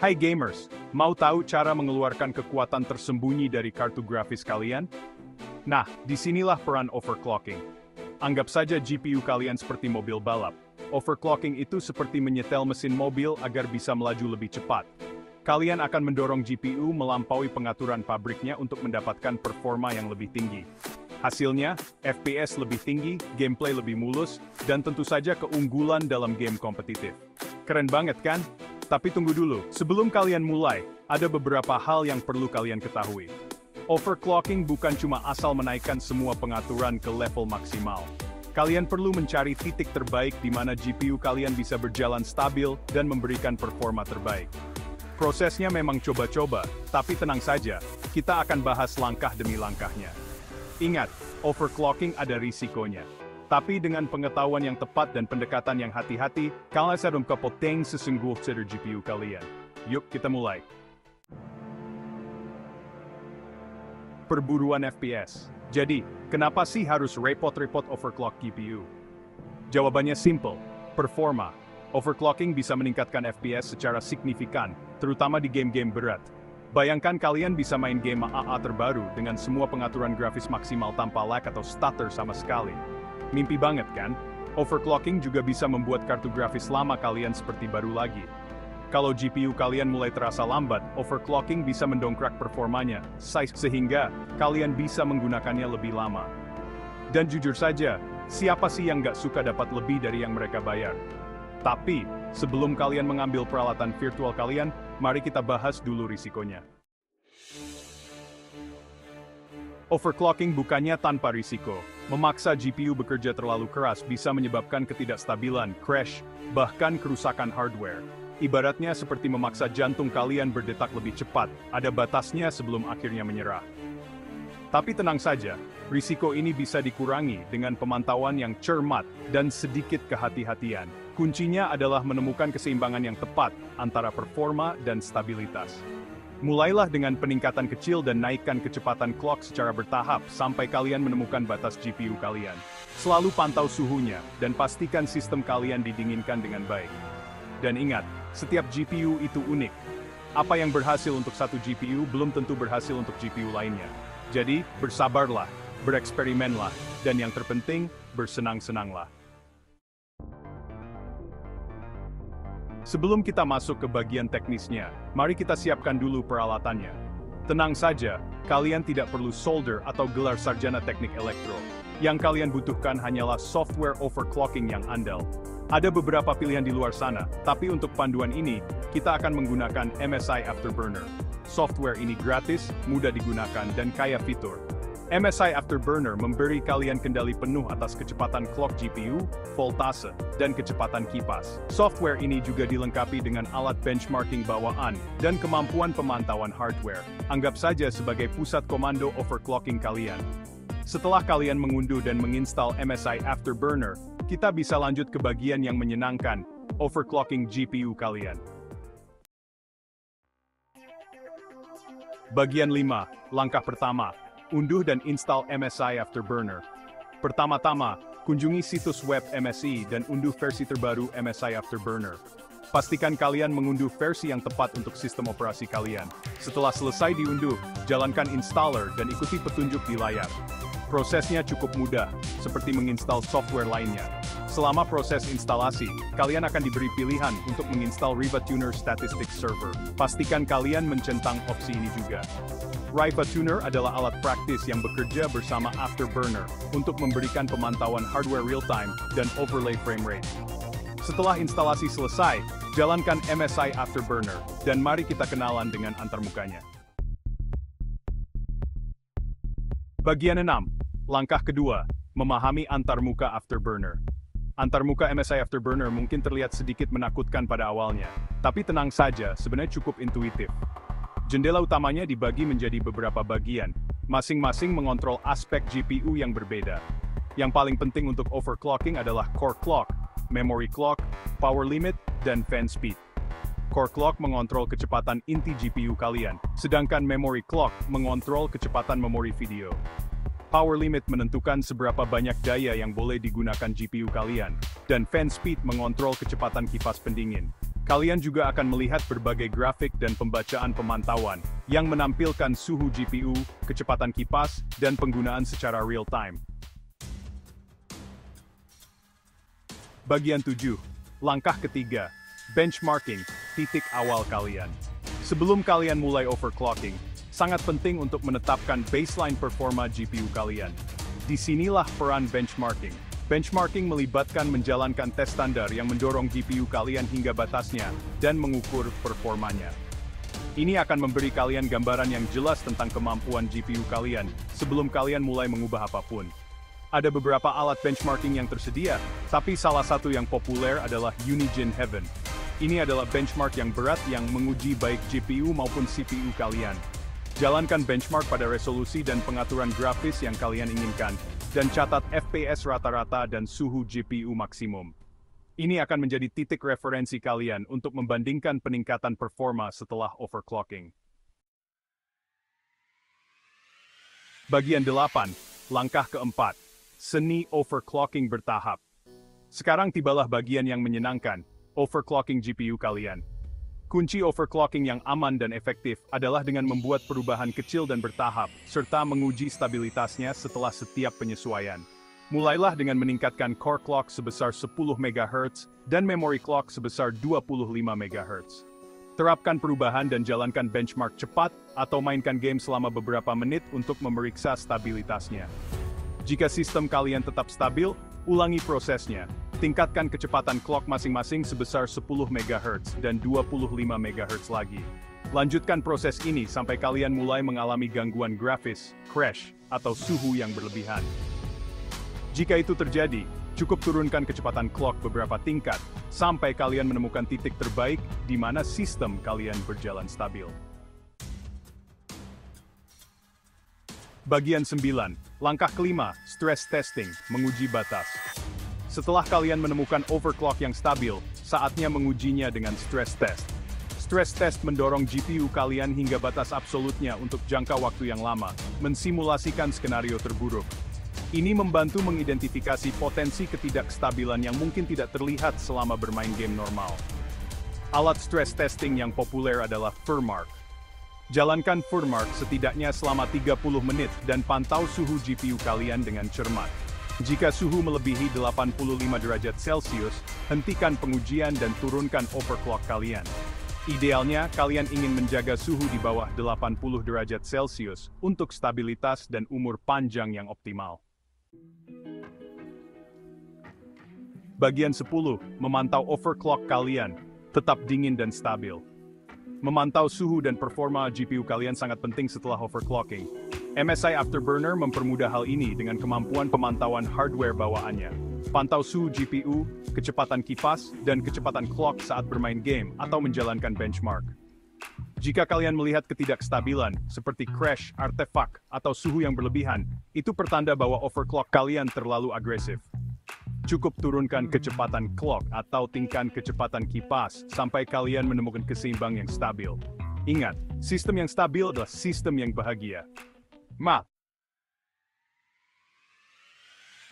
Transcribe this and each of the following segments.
Hai gamers, mau tahu cara mengeluarkan kekuatan tersembunyi dari kartu grafis kalian? Nah, disinilah peran overclocking. Anggap saja GPU kalian seperti mobil balap. Overclocking itu seperti menyetel mesin mobil agar bisa melaju lebih cepat. Kalian akan mendorong GPU melampaui pengaturan pabriknya untuk mendapatkan performa yang lebih tinggi. Hasilnya, FPS lebih tinggi, gameplay lebih mulus, dan tentu saja keunggulan dalam game kompetitif. Keren banget kan? Tapi tunggu dulu, sebelum kalian mulai, ada beberapa hal yang perlu kalian ketahui. Overclocking bukan cuma asal menaikkan semua pengaturan ke level maksimal. Kalian perlu mencari titik terbaik di mana GPU kalian bisa berjalan stabil dan memberikan performa terbaik. Prosesnya memang coba-coba, tapi tenang saja, kita akan bahas langkah demi langkahnya. Ingat, overclocking ada risikonya. Tapi dengan pengetahuan yang tepat dan pendekatan yang hati-hati, kalian bisa mengkapoteng sesungguhnya dari GPU kalian. Yuk kita mulai. Perburuan FPS. Jadi, kenapa sih harus repot-repot overclock GPU? Jawabannya simple, performa. Overclocking bisa meningkatkan FPS secara signifikan, terutama di game-game berat. Bayangkan kalian bisa main game AAA terbaru dengan semua pengaturan grafis maksimal tanpa lag atau stutter sama sekali. Mimpi banget kan? Overclocking juga bisa membuat kartu grafis lama kalian seperti baru lagi. Kalau GPU kalian mulai terasa lambat, overclocking bisa mendongkrak performanya, sehingga kalian bisa menggunakannya lebih lama. Dan jujur saja, siapa sih yang nggak suka dapat lebih dari yang mereka bayar? Tapi, sebelum kalian mengambil peralatan virtual kalian, mari kita bahas dulu risikonya. Overclocking bukannya tanpa risiko. Memaksa GPU bekerja terlalu keras bisa menyebabkan ketidakstabilan, crash, bahkan kerusakan hardware. Ibaratnya seperti memaksa jantung kalian berdetak lebih cepat, ada batasnya sebelum akhirnya menyerah. Tapi tenang saja, risiko ini bisa dikurangi dengan pemantauan yang cermat dan sedikit kehati-hatian. Kuncinya adalah menemukan keseimbangan yang tepat antara performa dan stabilitas. Mulailah dengan peningkatan kecil dan naikkan kecepatan clock secara bertahap sampai kalian menemukan batas GPU kalian. Selalu pantau suhunya dan pastikan sistem kalian didinginkan dengan baik. Dan ingat, setiap GPU itu unik. Apa yang berhasil untuk satu GPU belum tentu berhasil untuk GPU lainnya. Jadi, bersabarlah, bereksperimenlah, dan yang terpenting, bersenang-senanglah. Sebelum kita masuk ke bagian teknisnya, mari kita siapkan dulu peralatannya. Tenang saja, kalian tidak perlu solder atau gelar sarjana teknik elektro. Yang kalian butuhkan hanyalah software overclocking yang andal. Ada beberapa pilihan di luar sana, tapi untuk panduan ini, kita akan menggunakan MSI Afterburner. Software ini gratis, mudah digunakan, dan kaya fitur. MSI Afterburner memberi kalian kendali penuh atas kecepatan clock GPU, voltase, dan kecepatan kipas. Software ini juga dilengkapi dengan alat benchmarking bawaan dan kemampuan pemantauan hardware. Anggap saja sebagai pusat komando overclocking kalian. Setelah kalian mengunduh dan menginstal MSI Afterburner, kita bisa lanjut ke bagian yang menyenangkan, overclocking GPU kalian. Bagian 5, langkah pertama. Unduh dan install MSI Afterburner. Pertama-tama, kunjungi situs web MSI dan unduh versi terbaru MSI Afterburner. Pastikan kalian mengunduh versi yang tepat untuk sistem operasi kalian. Setelah selesai diunduh, jalankan installer dan ikuti petunjuk di layar. Prosesnya cukup mudah, seperti menginstal software lainnya. Selama proses instalasi, kalian akan diberi pilihan untuk menginstal Riva Tuner Statistics Server. Pastikan kalian mencentang opsi ini juga. Riva Tuner adalah alat praktis yang bekerja bersama Afterburner untuk memberikan pemantauan hardware real-time dan overlay frame rate. Setelah instalasi selesai, jalankan MSI Afterburner, dan mari kita kenalan dengan antarmukanya. Bagian 6. Langkah kedua, memahami antarmuka Afterburner. Antarmuka MSI Afterburner mungkin terlihat sedikit menakutkan pada awalnya, tapi tenang saja, sebenarnya cukup intuitif. Jendela utamanya dibagi menjadi beberapa bagian, masing-masing mengontrol aspek GPU yang berbeda. Yang paling penting untuk overclocking adalah core clock, memory clock, power limit, dan fan speed. Core clock mengontrol kecepatan inti GPU kalian, sedangkan memory clock mengontrol kecepatan memori video. Power limit menentukan seberapa banyak daya yang boleh digunakan GPU kalian, dan fan speed mengontrol kecepatan kipas pendingin. Kalian juga akan melihat berbagai grafik dan pembacaan pemantauan yang menampilkan suhu GPU, kecepatan kipas, dan penggunaan secara real-time. Bagian 7. Langkah ketiga. Benchmarking, titik awal kalian. Sebelum kalian mulai overclocking, sangat penting untuk menetapkan baseline performa GPU kalian. Disinilah peran benchmarking. Benchmarking melibatkan menjalankan tes standar yang mendorong GPU kalian hingga batasnya dan mengukur performanya. Ini akan memberi kalian gambaran yang jelas tentang kemampuan GPU kalian sebelum kalian mulai mengubah apapun. Ada beberapa alat benchmarking yang tersedia, tapi salah satu yang populer adalah Unigine Heaven. Ini adalah benchmark yang berat yang menguji baik GPU maupun CPU kalian. Jalankan benchmark pada resolusi dan pengaturan grafis yang kalian inginkan, dan catat FPS rata-rata dan suhu GPU maksimum. Ini akan menjadi titik referensi kalian untuk membandingkan peningkatan performa setelah overclocking. Bagian 8, langkah keempat, seni overclocking bertahap. Sekarang tibalah bagian yang menyenangkan, overclocking GPU kalian. Kunci overclocking yang aman dan efektif adalah dengan membuat perubahan kecil dan bertahap, serta menguji stabilitasnya setelah setiap penyesuaian. Mulailah dengan meningkatkan core clock sebesar 10 MHz dan memory clock sebesar 25 MHz. Terapkan perubahan dan jalankan benchmark cepat atau mainkan game selama beberapa menit untuk memeriksa stabilitasnya. Jika sistem kalian tetap stabil, ulangi prosesnya. Tingkatkan kecepatan clock masing-masing sebesar 10 MHz dan 25 MHz lagi. Lanjutkan proses ini sampai kalian mulai mengalami gangguan grafis, crash, atau suhu yang berlebihan. Jika itu terjadi, cukup turunkan kecepatan clock beberapa tingkat, sampai kalian menemukan titik terbaik di mana sistem kalian berjalan stabil. Bagian 9, langkah kelima, stress testing, menguji batas. Setelah kalian menemukan overclock yang stabil, saatnya mengujinya dengan stress test. Stress test mendorong GPU kalian hingga batas absolutnya untuk jangka waktu yang lama, mensimulasikan skenario terburuk. Ini membantu mengidentifikasi potensi ketidakstabilan yang mungkin tidak terlihat selama bermain game normal. Alat stress testing yang populer adalah Furmark. Jalankan Furmark setidaknya selama 30 menit dan pantau suhu GPU kalian dengan cermat. Jika suhu melebihi 85 derajat Celcius, hentikan pengujian dan turunkan overclock kalian. Idealnya, kalian ingin menjaga suhu di bawah 80 derajat Celcius untuk stabilitas dan umur panjang yang optimal. Bagian 10, memantau overclock kalian, tetap dingin dan stabil. Memantau suhu dan performa GPU kalian sangat penting setelah overclocking. MSI Afterburner mempermudah hal ini dengan kemampuan pemantauan hardware bawaannya. Pantau suhu GPU, kecepatan kipas, dan kecepatan clock saat bermain game atau menjalankan benchmark. Jika kalian melihat ketidakstabilan, seperti crash, artefak, atau suhu yang berlebihan, itu pertanda bahwa overclock kalian terlalu agresif. Cukup turunkan kecepatan clock atau tingkatkan kecepatan kipas sampai kalian menemukan keseimbangan yang stabil. Ingat, sistem yang stabil adalah sistem yang bahagia.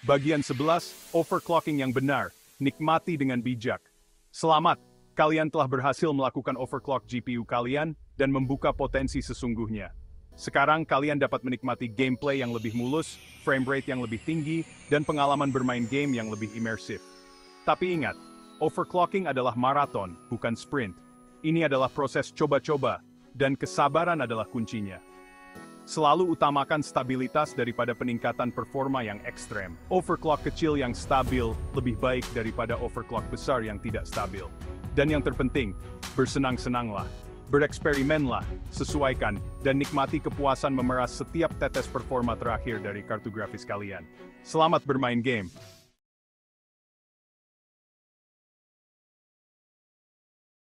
Bagian 11, overclocking yang benar, nikmati dengan bijak. Selamat, kalian telah berhasil melakukan overclock GPU kalian dan membuka potensi sesungguhnya. Sekarang kalian dapat menikmati gameplay yang lebih mulus, frame rate yang lebih tinggi, dan pengalaman bermain game yang lebih imersif. Tapi ingat, overclocking adalah maraton, bukan sprint. Ini adalah proses coba-coba, dan kesabaran adalah kuncinya. Selalu utamakan stabilitas daripada peningkatan performa yang ekstrem. Overclock kecil yang stabil lebih baik daripada overclock besar yang tidak stabil. Dan yang terpenting, bersenang-senanglah. Bereksperimenlah, sesuaikan, dan nikmati kepuasan memeras setiap tetes performa terakhir dari kartu grafis kalian. Selamat bermain game!